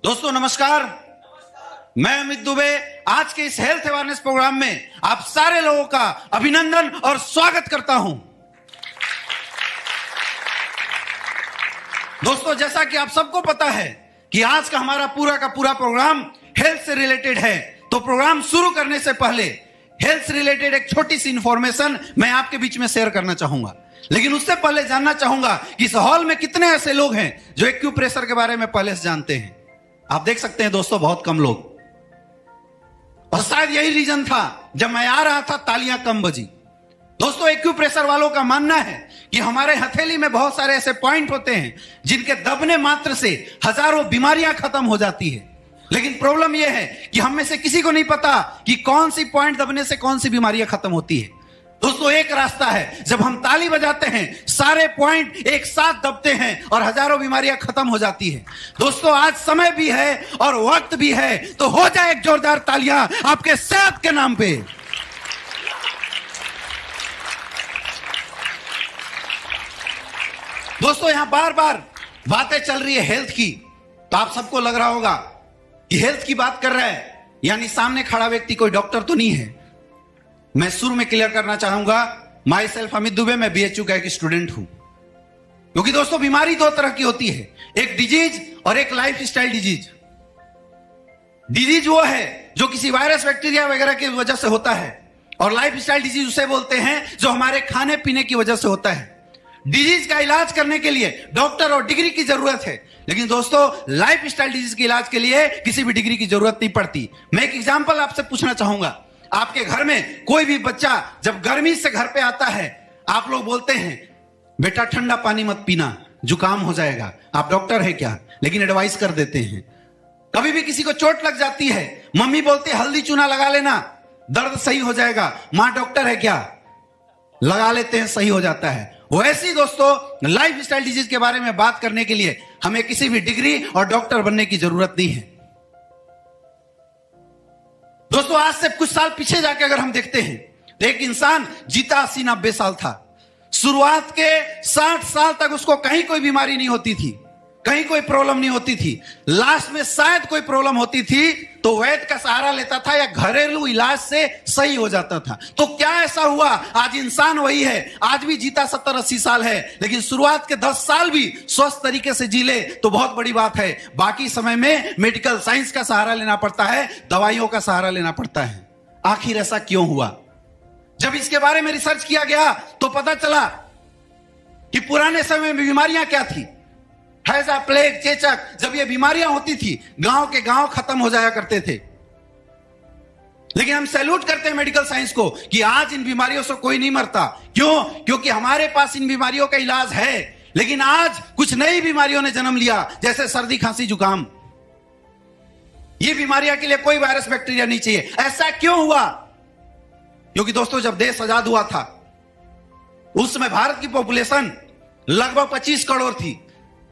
दोस्तों नमस्कार, मैं अमित दुबे आज के इस हेल्थ अवेयरनेस प्रोग्राम में आप सारे लोगों का अभिनंदन और स्वागत करता हूं। दोस्तों जैसा कि आप सबको पता है कि आज का हमारा पूरा प्रोग्राम हेल्थ से रिलेटेड है, तो प्रोग्राम शुरू करने से पहले हेल्थ से रिलेटेड एक छोटी सी इंफॉर्मेशन मैं आपके बीच में शेयर करना चाहूंगा। लेकिन उससे पहले जानना चाहूंगा कि इस हॉल में कितने ऐसे लोग हैं जो एक्यूप्रेशर के बारे में पहले से जानते हैं। आप देख सकते हैं दोस्तों, बहुत कम लोग, और शायद यही रीजन था जब मैं आ रहा था तालियां कम बजी। दोस्तों एक्यूप्रेशर वालों का मानना है कि हमारे हथेली में बहुत सारे ऐसे पॉइंट होते हैं जिनके दबने मात्र से हजारों बीमारियां खत्म हो जाती है। लेकिन प्रॉब्लम यह है कि हम में से किसी को नहीं पता कि कौन सी पॉइंट दबने से कौन सी बीमारियां खत्म होती है। दोस्तों एक रास्ता है, जब हम ताली बजाते हैं सारे पॉइंट एक साथ दबते हैं और हजारों बीमारियां खत्म हो जाती है। दोस्तों आज समय भी है और वक्त भी है, तो हो जाए एक जोरदार तालियां आपके सेहत के नाम पे। दोस्तों यहां बार बार बातें चल रही है हेल्थ की, तो आप सबको लग रहा होगा कि हेल्थ की बात कर रहा है यानी सामने खड़ा व्यक्ति कोई डॉक्टर तो नहीं है। मैं शुरू में क्लियर करना चाहूंगा, माई सेल्फ अमित दुबे, मैं बीएचयू का एक स्टूडेंट हूं। क्योंकि दोस्तों बीमारी दो तरह की होती है, एक डिजीज और एक लाइफ स्टाइल डिजीज। डिजीज वो है जो किसी वायरस बैक्टीरिया वगैरह की वजह से होता है, और लाइफ स्टाइल डिजीज उसे बोलते हैं जो हमारे खाने पीने की वजह से होता है। डिजीज का इलाज करने के लिए डॉक्टर और डिग्री की जरूरत है, लेकिन दोस्तों लाइफ स्टाइल डिजीज के इलाज के लिए किसी भी डिग्री की जरूरत नहीं पड़ती। मैं एक एग्जांपल आपसे पूछना चाहूंगा। आपके घर में कोई भी बच्चा जब गर्मी से घर पे आता है, आप लोग बोलते हैं बेटा ठंडा पानी मत पीना, जुकाम हो जाएगा। आप डॉक्टर है क्या, लेकिन एडवाइस कर देते हैं। कभी भी किसी को चोट लग जाती है, मम्मी बोलती है हल्दी चूना लगा लेना, दर्द सही हो जाएगा। मां डॉक्टर है क्या, लगा लेते हैं, सही हो जाता है। वैसे ही दोस्तों लाइफ स्टाइल डिजीज के बारे में बात करने के लिए हमें किसी भी डिग्री और डॉक्टर बनने की जरूरत नहीं है। दोस्तों आज से कुछ साल पीछे जाके अगर हम देखते हैं तो एक इंसान जीता 80-90 साल था। शुरुआत के 60 साल तक उसको कहीं कोई बीमारी नहीं होती थी, कहीं कोई प्रॉब्लम नहीं होती थी। लास्ट में शायद कोई प्रॉब्लम होती थी तो वैद्य का सहारा लेता था या घरेलू इलाज से सही हो जाता था। तो क्या ऐसा हुआ, आज इंसान वही है, आज भी जीता 70-80 साल है, लेकिन शुरुआत के 10 साल भी स्वस्थ तरीके से जी ले तो बहुत बड़ी बात है। बाकी समय में मेडिकल साइंस का सहारा लेना पड़ता है, दवाइयों का सहारा लेना पड़ता है। आखिर ऐसा क्यों हुआ? जब इसके बारे में रिसर्च किया गया तो पता चला कि पुराने समय में बीमारियां क्या थी। हैजा, प्लेग, चेचक, जब ये बीमारियां होती थी गांव के गांव खत्म हो जाया करते थे। लेकिन हम सैल्यूट करते हैं मेडिकल साइंस को कि आज इन बीमारियों से कोई नहीं मरता। क्यों? क्योंकि हमारे पास इन बीमारियों का इलाज है। लेकिन आज कुछ नई बीमारियों ने जन्म लिया, जैसे सर्दी, खांसी, जुकाम। ये बीमारियां के लिए कोई वायरस बैक्टीरिया नहीं चाहिए। ऐसा क्यों हुआ? क्योंकि दोस्तों जब देश आजाद हुआ था उस समय भारत की पॉपुलेशन लगभग 25 करोड़ थी।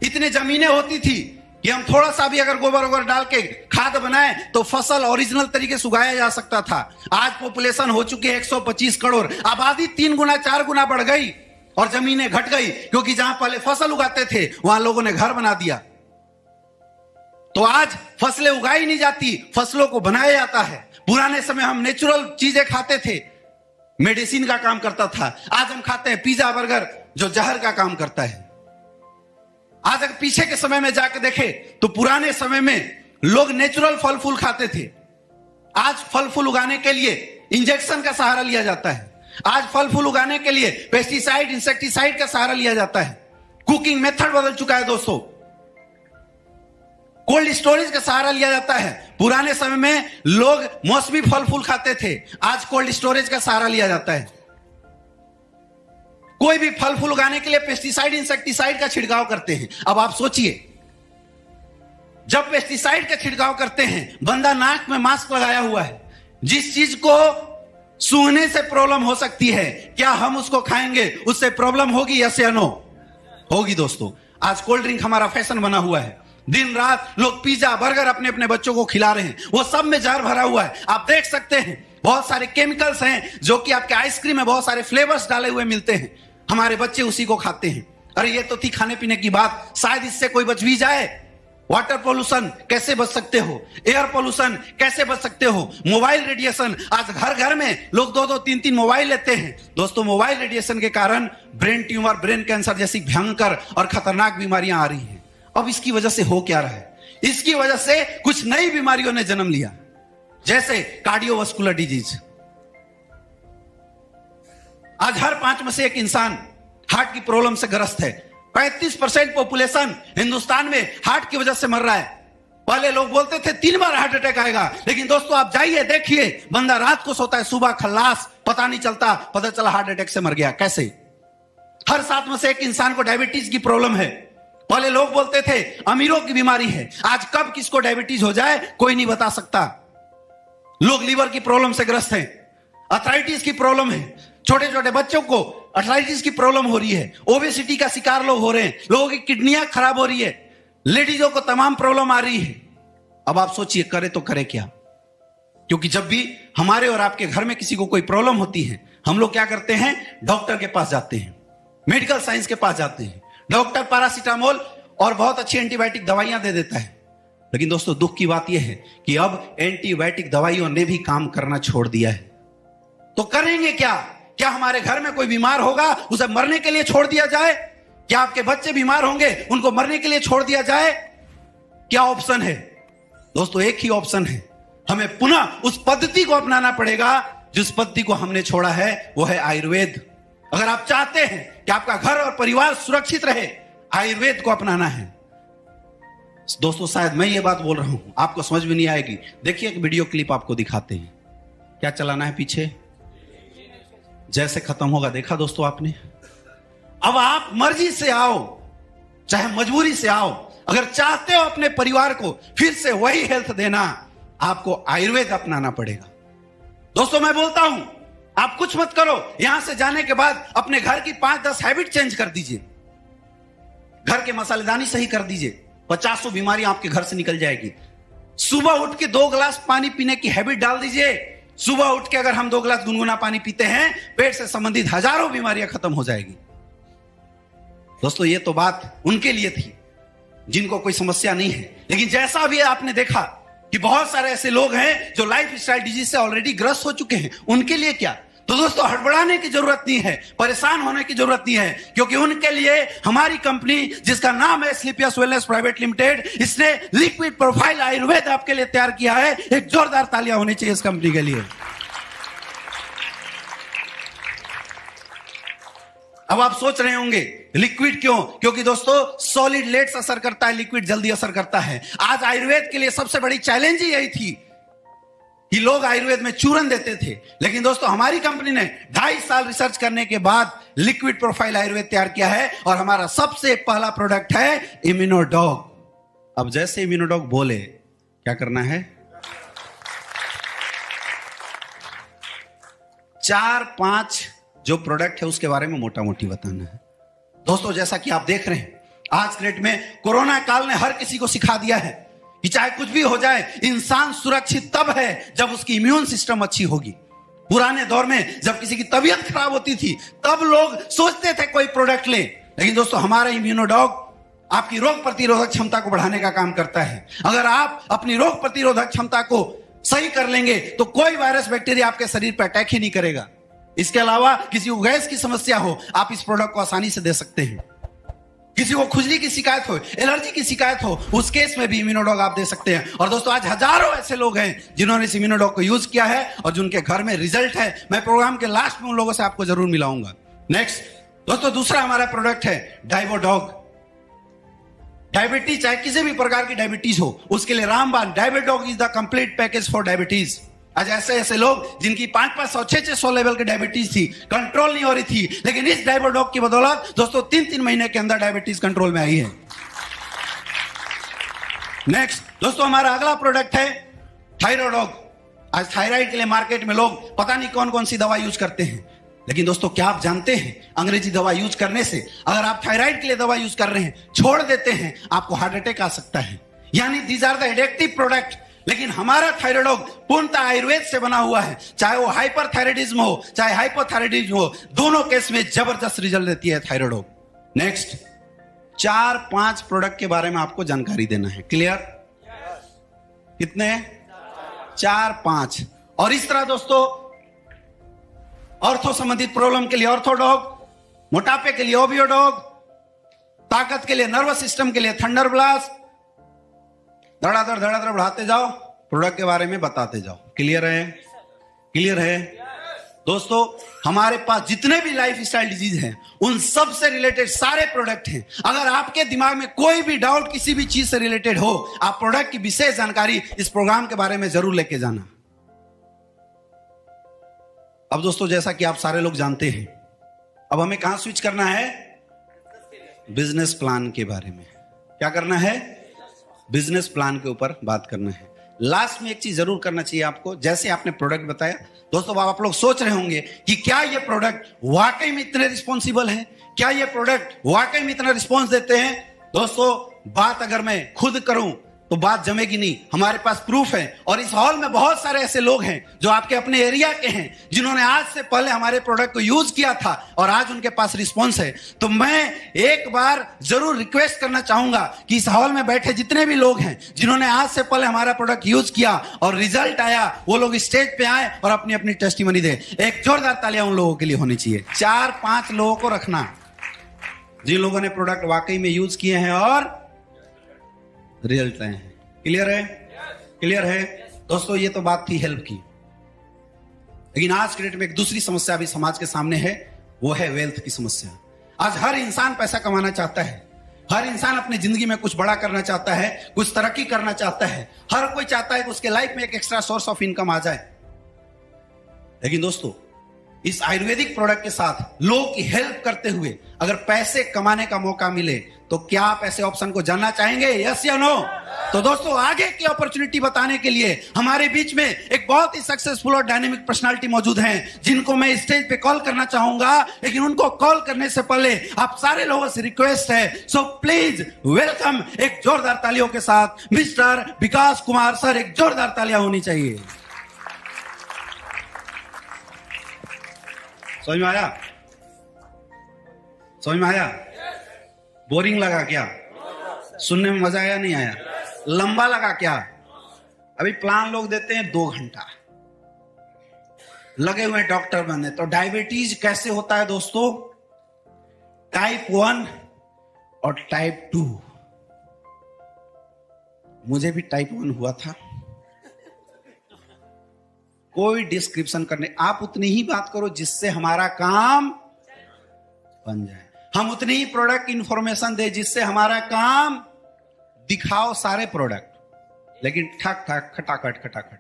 इतनी जमीनें होती थी कि हम थोड़ा सा भी अगर गोबर वोबर डाल के खाद बनाए तो फसल ओरिजिनल तरीके से उगाया जा सकता था। आज पॉपुलेशन हो चुकी है 125 करोड़, आबादी 3 गुना 4 गुना बढ़ गई और जमीनें घट गई, क्योंकि जहां पहले फसल उगाते थे वहां लोगों ने घर बना दिया। तो आज फसलें उगाई नहीं जाती, फसलों को बनाया जाता है। पुराने समय हम नेचुरल चीजें खाते थे, मेडिसिन का काम करता था। आज हम खाते हैं पिज्जा, बर्गर, जो जहर का काम करता है। आज अगर पीछे के समय में जाकर देखें तो पुराने समय में लोग नेचुरल फल फूल खाते थे। आज फल फूल उगाने के लिए इंजेक्शन का सहारा लिया जाता है। आज फल फूल उगाने के लिए पेस्टिसाइड, इंसेक्टिसाइड का सहारा लिया जाता है। कुकिंग मेथड बदल चुका है दोस्तों। कोल्ड स्टोरेज का सहारा लिया जाता है। पुराने समय में लोग मौसमी फल फूल खाते थे, आज कोल्ड स्टोरेज का सहारा लिया जाता है। कोई भी फल फूल उगाने के लिए पेस्टिसाइड, इंसेक्टिसाइड का छिड़काव करते हैं। अब आप सोचिए, जब पेस्टिसाइड का छिड़काव करते हैं, बंदा नाक में मास्क लगाया हुआ है, जिस चीज को सूंघने से प्रॉब्लम हो सकती है, क्या हम उसको खाएंगे उससे प्रॉब्लम होगी? यस या नो? होगी दोस्तों। आज कोल्ड ड्रिंक हमारा फैशन बना हुआ है। दिन रात लोग पिज्जा, बर्गर अपने अपने बच्चों को खिला रहे हैं, वो सब में जहर भरा हुआ है। आप देख सकते हैं बहुत सारे केमिकल्स हैं जो कि आपके आइसक्रीम में बहुत सारे फ्लेवर्स डाले हुए मिलते हैं। हमारे बच्चे उसी को खाते हैं। अरे ये तो थी खाने पीने की बात, शायद इससे कोई बच भी जाए। वाटर पोल्यूशन कैसे बच सकते हो, एयर पोल्यूशन कैसे बच सकते हो, मोबाइल रेडिएशन, आज घर घर में लोग 2-2, 3-3 मोबाइल लेते हैं। दोस्तों मोबाइल रेडिएशन के कारण ब्रेन ट्यूमर, ब्रेन कैंसर जैसी भयंकर और खतरनाक बीमारियां आ रही हैं। अब इसकी वजह से हो क्या रहा है? इसकी वजह से कुछ नई बीमारियों ने जन्म लिया, जैसे कार्डियोवास्कुलर डिजीज। आज हर 5 में से एक इंसान हार्ट की प्रॉब्लम से ग्रस्त है। 35% पॉपुलेशन हिंदुस्तान में हार्ट की वजह से मर रहा है। पहले लोग बोलते थे 3 बार हार्ट अटैक आएगा, लेकिन दोस्तों आप जाइए देखिए, बंदा रात को सोता है, सुबह खल्लास, पता नहीं चलता, पता चला हार्ट अटैक से मर गया। कैसे? हर 7 में से एक इंसान को डायबिटीज की प्रॉब्लम है। पहले लोग बोलते थे अमीरों की बीमारी है, आज कब किसको डायबिटीज हो जाए कोई नहीं बता सकता। लोग लीवर की प्रॉब्लम से ग्रस्त हैं, अर्थराइटिस की प्रॉब्लम है, छोटे छोटे बच्चों को अर्थराइटिस की प्रॉब्लम हो रही है, ओबेसिटी का शिकार लोग हो रहे हैं, लोगों की किडनियां खराब हो रही है, लेडीजों को तमाम प्रॉब्लम आ रही है। अब आप सोचिए करे तो करे क्या? क्योंकि जब भी हमारे और आपके घर में किसी को कोई प्रॉब्लम होती है, हम लोग क्या करते हैं? डॉक्टर के पास जाते हैं, मेडिकल साइंस के पास जाते हैं। डॉक्टर पैरासीटामोल और बहुत अच्छी एंटीबायोटिक दवाइयां दे देता है। लेकिन दोस्तों दुख की बात यह है कि अब एंटीबायोटिक दवाइयों ने भी काम करना छोड़ दिया है। तो करेंगे क्या? क्या हमारे घर में कोई बीमार होगा, उसे मरने के लिए छोड़ दिया जाए? क्या आपके बच्चे बीमार होंगे, उनको मरने के लिए छोड़ दिया जाए? क्या ऑप्शन है? दोस्तों एक ही ऑप्शन है, हमें पुनः उस पद्धति को अपनाना पड़ेगा जिस पद्धति को हमने छोड़ा है, वो है आयुर्वेद। अगर आप चाहते हैं कि आपका घर और परिवार सुरक्षित रहे, आयुर्वेद को अपनाना है। दोस्तों शायद मैं ये बात बोल रहा हूं, आपको समझ में नहीं आएगी। देखिए एक वीडियो क्लिप आपको दिखाते हैं। क्या चलाना है पीछे? जैसे खत्म होगा, देखा दोस्तों आपने? अब आप मर्जी से आओ चाहे मजबूरी से आओ, अगर चाहते हो अपने परिवार को फिर से वही हेल्थ देना, आपको आयुर्वेद अपनाना पड़ेगा। दोस्तों मैं बोलता हूं, आप कुछ मत करो, यहां से जाने के बाद अपने घर की 5-10 हैबिट चेंज कर दीजिए। घर के मसालेदानी सही कर दीजिए, 50 बीमारियां आपके घर से निकल जाएगी। सुबह उठ के 2 गिलास पानी पीने की हैबिट डाल दीजिए। सुबह उठ के अगर हम 2 गिलास गुनगुना पानी पीते हैं, पेट से संबंधित हजारों बीमारियां खत्म हो जाएगी। दोस्तों ये तो बात उनके लिए थी जिनको कोई समस्या नहीं है, लेकिन जैसा भी आपने देखा कि बहुत सारे ऐसे लोग हैं जो लाइफ स्टाइल डिजीज से ऑलरेडी ग्रस्त हो चुके हैं, उनके लिए क्या? तो दोस्तों हड़बड़ाने की जरूरत नहीं है, परेशान होने की जरूरत नहीं है, क्योंकि उनके लिए हमारी कंपनी जिसका नाम है स्लीपियस वेलनेस प्राइवेट लिमिटेड, इसने लिक्विड प्रोफाइल आयुर्वेद आपके लिए तैयार किया है। एक जोरदार तालियां होनी चाहिए इस कंपनी के लिए। अब आप सोच रहे होंगे लिक्विड क्यों? क्योंकि दोस्तों सॉलिड लेट्स असर करता है, लिक्विड जल्दी असर करता है। आज आयुर्वेद के लिए सबसे बड़ी चैलेंज ही यही थी कि लोग आयुर्वेद में चूरन देते थे, लेकिन दोस्तों हमारी कंपनी ने 2.5 साल रिसर्च करने के बाद लिक्विड प्रोफाइल आयुर्वेद तैयार किया है, और हमारा सबसे पहला प्रोडक्ट है इम्यूनोडॉग। अब जैसे इम्यूनोडॉग बोले क्या करना है? 4-5 जो प्रोडक्ट है उसके बारे में मोटा मोटी बताना है। दोस्तों जैसा कि आप देख रहे हैं, आज के डेट में कोरोना काल ने हर किसी को सिखा दिया है कि चाहे कुछ भी हो जाए, इंसान सुरक्षित तब है जब उसकी इम्यून सिस्टम अच्छी होगी। पुराने दौर में जब किसी की तबीयत खराब होती थी, तब लोग सोचते थे कोई प्रोडक्ट ले, लेकिन दोस्तों हमारा इम्यूनोडॉग आपकी रोग प्रतिरोधक क्षमता को बढ़ाने का काम करता है। अगर आप अपनी रोग प्रतिरोधक क्षमता को सही कर लेंगे तो कोई वायरस बैक्टीरिया आपके शरीर पर अटैक ही नहीं करेगा। इसके अलावा किसी को गैस की समस्या हो, आप इस प्रोडक्ट को आसानी से दे सकते हैं। किसी को खुजली की शिकायत हो, एलर्जी की शिकायत हो, उस केस में भी इम्यूनोडॉग आप दे सकते हैं। और दोस्तों आज हजारों ऐसे लोग हैं जिन्होंने इस इम्यूनोडॉग को यूज किया है और जिनके घर में रिजल्ट है। मैं प्रोग्राम के लास्ट में उन लोगों से आपको जरूर मिलाऊंगा। नेक्स्ट दोस्तों दूसरा हमारा प्रोडक्ट है डाइबोडॉग। डायबिटीज, चाहे किसी भी प्रकार की डायबिटीज हो, उसके लिए रामबाण डायबिडॉग is the complete package for diabetes. आज ऐसे ऐसे लोग जिनकी 500, 600 लेवल की डायबिटीज थी, कंट्रोल नहीं हो रही थी, लेकिन इस डायबिडॉग की बदौलत दोस्तों 3-3 महीने के अंदर डायबिटीज कंट्रोल में आई है। नेक्स्ट दोस्तों हमारा अगला प्रोडक्ट है थायरोडॉग। आज थायराइड के लिए मार्केट में लोग पता नहीं कौन कौन सी दवा यूज करते हैं, लेकिन दोस्तों क्या आप जानते हैं अंग्रेजी दवा यूज करने से, अगर आप थायराइड के लिए दवा यूज कर रहे हैं, छोड़ देते हैं, आपको हार्ट अटैक आ सकता है। यानी these are the addictive product. लेकिन हमारा थायरोडॉग पूर्णतः आयुर्वेद से बना हुआ है, चाहे वो हाइपरथायराइडिज्म हो चाहे हाइपोथायराइडिज्म हो, दोनों केस में जबरदस्त रिजल्ट देती है थायरोडॉग। नेक्स्ट 4-5 प्रोडक्ट के बारे में आपको जानकारी देना है। क्लियर? कितने? 4-5। और इस तरह दोस्तों, ऑर्थो संबंधित प्रॉब्लम के लिए ऑर्थोडॉग, मोटापे के लिए ओबियोडॉग, ताकत के लिए नर्वस सिस्टम के लिए थंडर ब्लास्ट, धड़ाधड़ धड़ाधड़ बढ़ाते जाओ, प्रोडक्ट के बारे में बताते जाओ। क्लियर है? क्लियर है दोस्तों? हमारे पास जितने भी लाइफ स्टाइल डिजीज हैं, उन सब से रिलेटेड सारे प्रोडक्ट हैं। अगर आपके दिमाग में कोई भी डाउट किसी भी चीज से रिलेटेड हो, आप प्रोडक्ट की विशेष जानकारी इस प्रोग्राम के बारे में जरूर लेके जाना। अब दोस्तों, जैसा कि आप सारे लोग जानते हैं, अब हमें कहां स्विच करना है? बिजनेस प्लान के बारे में। क्या करना है? बिजनेस प्लान के ऊपर बात करना है। लास्ट में एक चीज जरूर करना चाहिए आपको। जैसे आपने प्रोडक्ट बताया दोस्तों, आप लोग सोच रहे होंगे कि क्या ये प्रोडक्ट वाकई में इतने रिस्पॉन्सिबल हैं? क्या ये प्रोडक्ट वाकई में इतना रिस्पॉन्स देते हैं? दोस्तों, बात अगर मैं खुद करूं तो बात जमेगी नहीं। हमारे पास प्रूफ है, और इस हॉल में बहुत सारे ऐसे लोग हैं जो आपके अपने एरिया के हैं, जिन्होंने आज से पहले हमारे प्रोडक्ट को यूज किया था और आज उनके पास रिस्पॉन्स है। तो मैं एक बार जरूर रिक्वेस्ट करना चाहूंगा कि इस हॉल में बैठे जितने भी लोग हैं जिन्होंने आज से पहले हमारा प्रोडक्ट यूज किया और रिजल्ट आया, वो लोग स्टेज पे आए और अपनी अपनी टेस्टिमनी दे। एक जोरदार तालियां उन लोगों के लिए होनी चाहिए। 4-5 लोगों को रखना जिन लोगों ने प्रोडक्ट वाकई में यूज किए हैं और रिजल्ट आए हैं। क्लियर है? क्लियर है दोस्तों? ये तो बात थी हेल्प की, लेकिन आज के डेट में एक दूसरी समस्या भी समाज के सामने है, वो है वेल्थ की समस्या। आज हर इंसान पैसा कमाना चाहता है, हर इंसान अपनी जिंदगी में कुछ बड़ा करना चाहता है, कुछ तरक्की करना चाहता है। हर कोई चाहता है कि उसके लाइफ में एक एक्स्ट्रा सोर्स ऑफ इनकम आ जाए। लेकिन दोस्तों, इस आयुर्वेदिक प्रोडक्ट के साथ लोगों की हेल्प करते हुए अगर पैसे कमाने का मौका मिले, तो क्या आप ऐसे ऑप्शन को जानना चाहेंगे? यस या नो? तो दोस्तों, आगे की अपॉर्चुनिटी बताने के लिए हमारे बीच में एक बहुत ही सक्सेसफुल और डायनेमिक पर्सनालिटी मौजूद हैं, जिनको मैं स्टेज पे कॉल करना चाहूंगा। लेकिन उनको कॉल करने से पहले आप सारे लोगों से रिक्वेस्ट है, सो प्लीज वेलकम एक जोरदार तालियों के साथ मिस्टर विकास कुमार सर। एक जोरदार तालियां होनी चाहिए। समझ में आया? समझ में आया? बोरिंग लगा क्या? सुनने में मजा आया नहीं आया? लंबा लगा क्या? अभी प्लान लोग देते हैं 2 घंटा, लगे हुए डॉक्टर बनने। तो डायबिटीज कैसे होता है दोस्तों? टाइप 1 और टाइप 2। मुझे भी टाइप 1 हुआ था। कोई डिस्क्रिप्शन करने, आप उतनी ही बात करो जिससे हमारा काम बन जाए। हम उतनी ही प्रोडक्ट इंफॉर्मेशन दे जिससे हमारा काम, दिखाओ सारे प्रोडक्ट, लेकिन ठक ठक खटाखट खटाखट।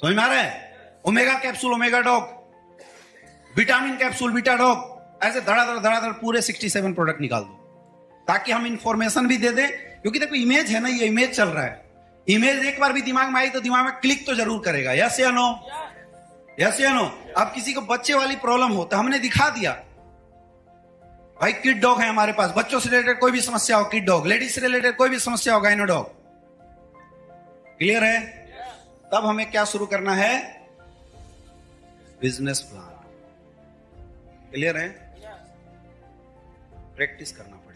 समझ में आ रहा है? Omega capsule omega dog, vitamin capsule beta dog, ऐसे धड़ाधड़ धड़ाधड़ पूरे 67 प्रोडक्ट निकाल दो, ताकि हम इंफॉर्मेशन भी दे दें। क्योंकि देखो, इमेज है ना, ये इमेज चल रहा है। इमेज एक बार भी दिमाग में आई तो दिमाग में क्लिक तो जरूर करेगा। यस या नो? यस या नो? अब किसी को बच्चे वाली प्रॉब्लम हो तो हमने दिखा दिया, भाई किड डॉग है हमारे पास। बच्चों से रिलेटेड कोई भी समस्या हो, किड डॉग। लेडीज से रिलेटेड कोई भी समस्या हो, गाइनो डॉग। क्लियर है? तब हमें क्या शुरू करना है? Business plan. क्लियर है? प्रैक्टिस करना पड़ेगा।